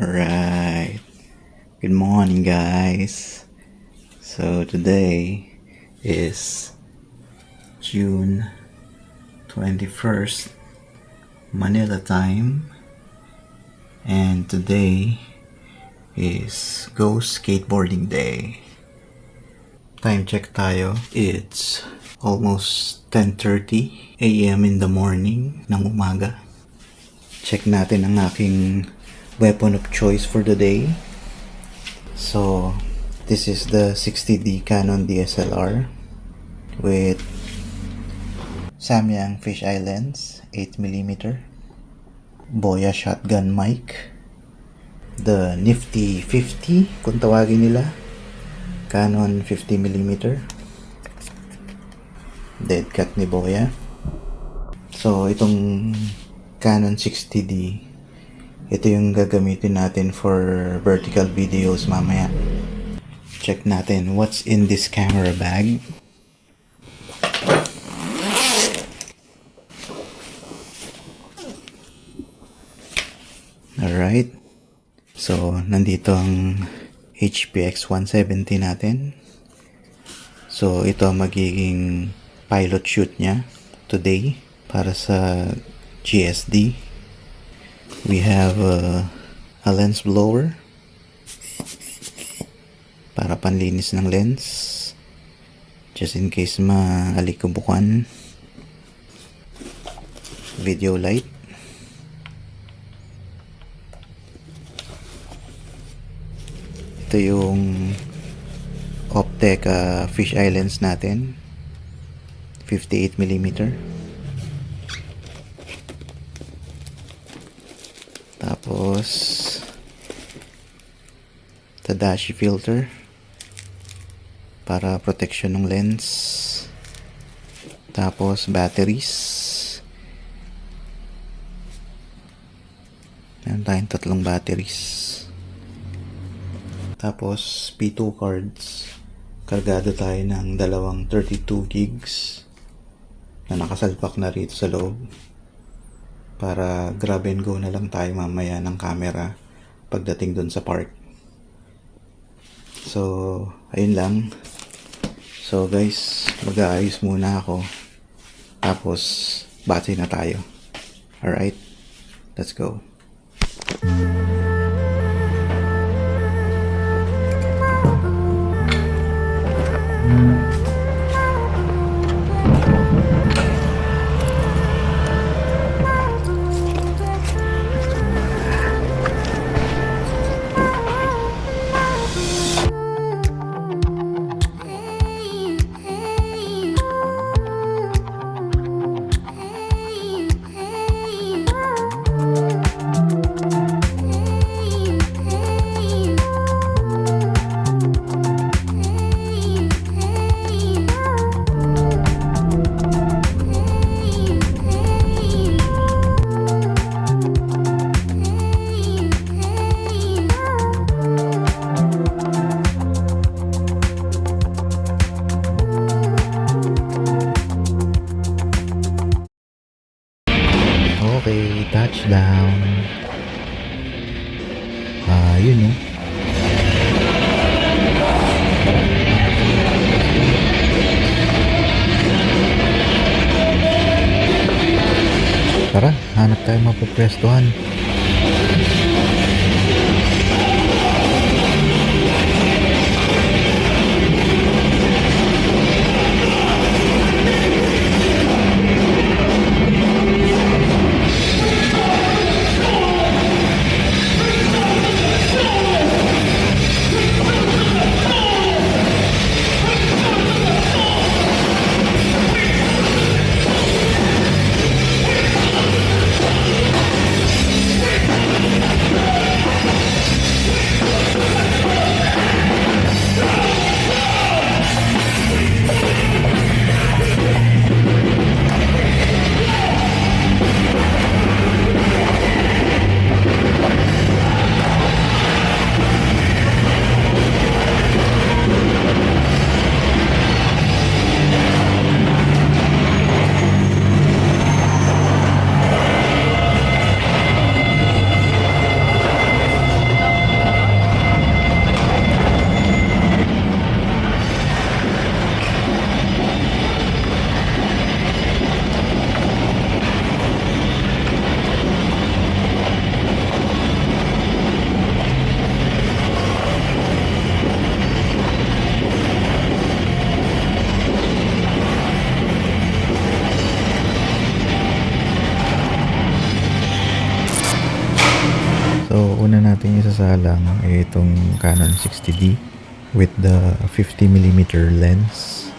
Alright, good morning guys. So today is June 21st, Manila time, and today is Go Skateboarding Day. Time check tayo, it's almost 10:30 a.m. in the morning ng umaga. Check natin ang aking weapon of choice for the day. So this is the 60D Canon DSLR with Samyang fisheye lens, 8mm, Boya shotgun mic, the Nifty 50 kung tawagin nila, Canon 50mm, dead cut ni Boya. So itong Canon 60D, ito yung gagamitin natin for vertical videos mamaya. Check natin what's in this camera bag. Alright, so nandito ang HPX 170 natin. So ito magiging pilot shoot niya today para sa GSD. We have a lens blower para panlinis ng lens, just in case maalikubukan. Video light, ito yung Optec fisheye lens natin, 58mm. Tapos Tadashi filter para protection ng lens. Tapos batteries, meron tayong 3 batteries. Tapos P2 cards, kargado tayo ng 2 32 gigs na nakasalpak na rito sa loob para grab and go na lang tayo mamaya ng camera pagdating dun sa park. So ayun lang. So guys, mag-aayos muna ako, tapos bati na tayo. Alright, let's go. Okay, touchdown. Yun eh. Tara, hanap tayo mapapwestuhan. una natin isasalang ay itong Canon 60D with the 50mm lens.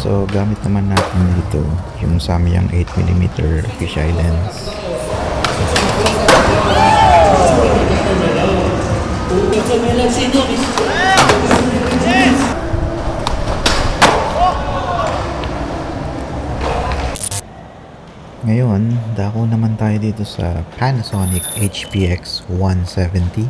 So gamit naman natin dito yung Samyang 8mm fisheye lens. Ngayon, dako naman tayo dito sa Panasonic HPX 170.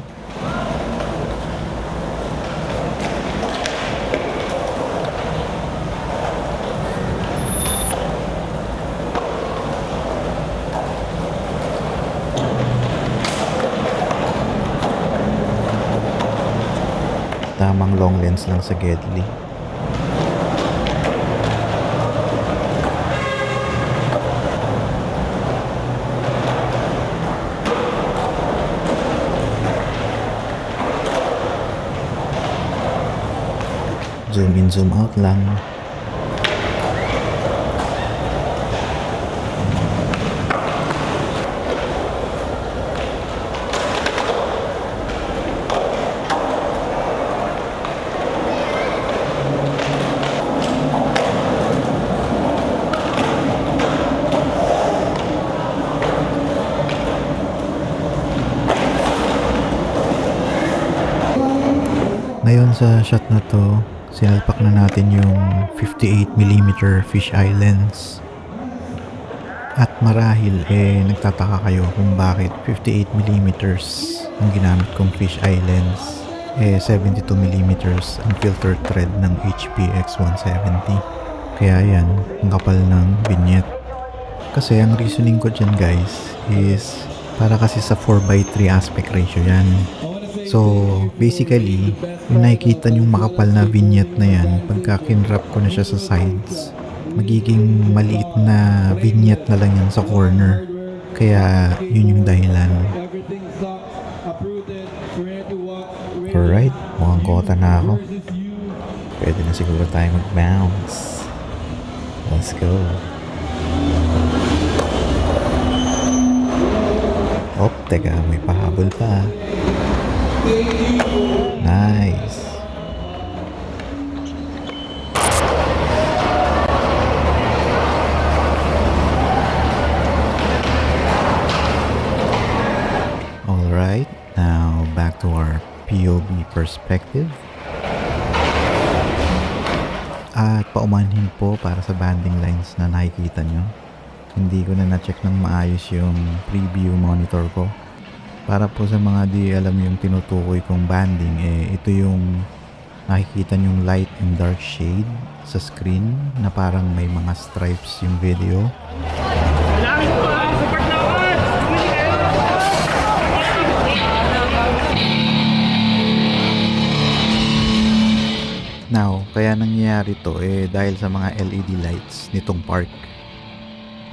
Tamang long lens lang sa Gedli. Zoom in, zoom out lang. Ngayon sa shot na to, sinalpak na natin yung 58mm fisheye lens. At marahil nagtataka kayo kung bakit 58mm ang ginamit kong fisheye lens. 72mm ang filter thread ng HPX 170. Kaya yan, ang kapal ng vignette. Kasi ang reasoning ko dyan guys is para kasi sa 4:3 aspect ratio yan. So, basically, yung nakikita yung makapal na vignette na yan, pagka kinwrap ko na siya sa sides, magiging maliit na vignette na lang yan sa corner. Kaya, yun yung dahilan. Alright, mukhang kota na ako. Pwede na siguro tayo mag-bounce. Let's go. Teka, may pahabol pa. Nice. Alright, now back to our POV perspective. At paumanhin po para sa banding lines na nakikita nyo. Hindi ko na na-check ng maayos yung preview monitor ko. Para po sa mga di alam yung tinutukoy kong banding, ito yung nakikita nyong light and dark shade sa screen na parang may mga stripes yung video. Now, kaya nangyayari to dahil sa mga LED lights nitong park.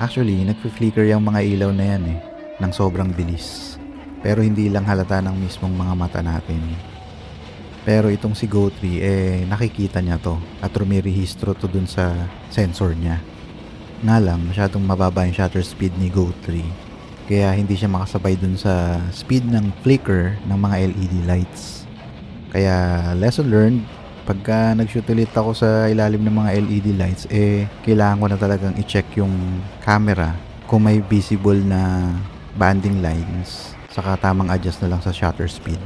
Actually, nagfi-flicker yung mga ilaw na yan ng sobrang bilis. Pero hindi lang halata ng mismong mga mata natin. Pero itong si Go3 nakikita niya to at rumirehistro to dun sa sensor niya. Nga lang, masyadong mababa yung shutter speed ni Go3. Kaya hindi siya makasabay dun sa speed ng flicker ng mga LED lights. Kaya lesson learned, pagka nag-shoot ulit ako sa ilalim ng mga LED lights, kailangan ko na talagang i-check yung camera kung may visible na banding lines, saka tamang adjust na lang sa shutter speed.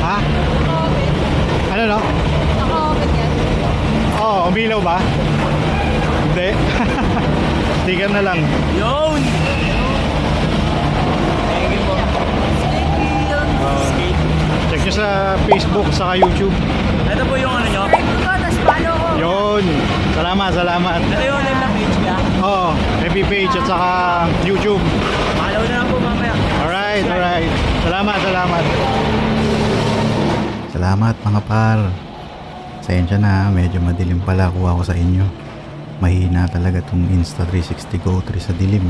Ha? Ano no? Naka-open yan. Oo, umilaw ba? Hindi. Sticker na lang. Yun! Thank you po. Skate. Check nyo sa Facebook, saka YouTube. Ito po yung ano nyo? Like ko, tapos follow ko. Yun. Salamat, salamat. Ito yung live na page niya. Oo, FB page at saka YouTube. Follow na lang po mamaya. Alright, alright. Salamat, salamat. Salamat mga par. Pasensya na, medyo madilim pala kuha ko sa inyo. Mahina talaga tong Insta360 Go3 sa dilim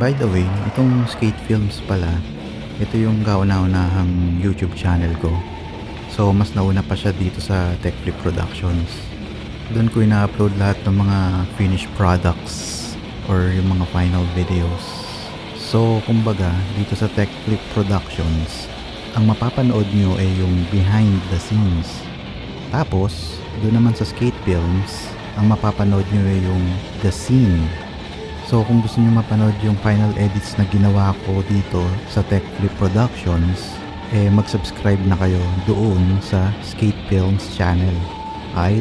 By the way, itong Skate Films pala, ito yung kauna-unahang YouTube channel ko. So, mas nauna pa siya dito sa TechFlip Productions. Doon ko ina-upload lahat ng mga finished products or yung mga final videos. So, kumbaga, dito sa TechFlip Productions, ang mapapanood nyo ay yung behind the scenes. Tapos, doon naman sa Skate Films, ang mapapanood nyo ay yung the scene. So kung gusto niyo mapanood yung final edits na ginawa ko dito sa TechFlip Productions, mag-subscribe na kayo doon sa Skate Films channel. Alright?